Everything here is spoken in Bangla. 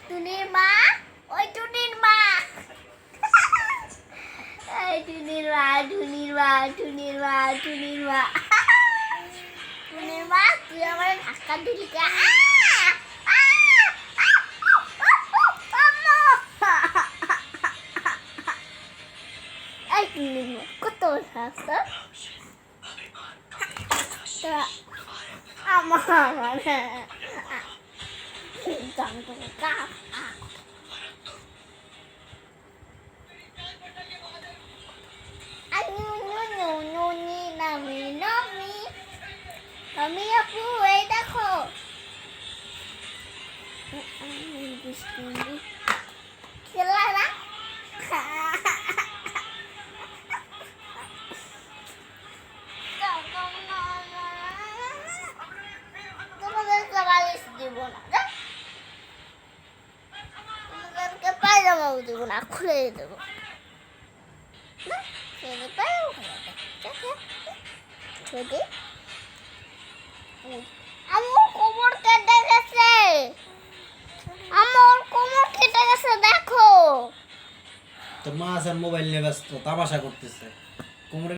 টুনির মা, ওই টুনির মা, এই টুনির মা, টুনির মা, টুনির মা, টুনির মা, টুনির মা, তুই আমার ধাক্কা দিলি কে? এই টুনির মা, কত হাসতো? আমার আমি আপু এই দেখো খেলা না তোমাদেরকে বালিশ দিব না, তোমাদেরকে পায়জামাও দিব না, খুলে দেবো। আমার কোমর কেটে গেছে, আমার কোমর কেটে গেছে দেখো। তোর মা আছে মোবাইল নিয়ে ব্যস্ত, তামাশা করতেছে কোমরে।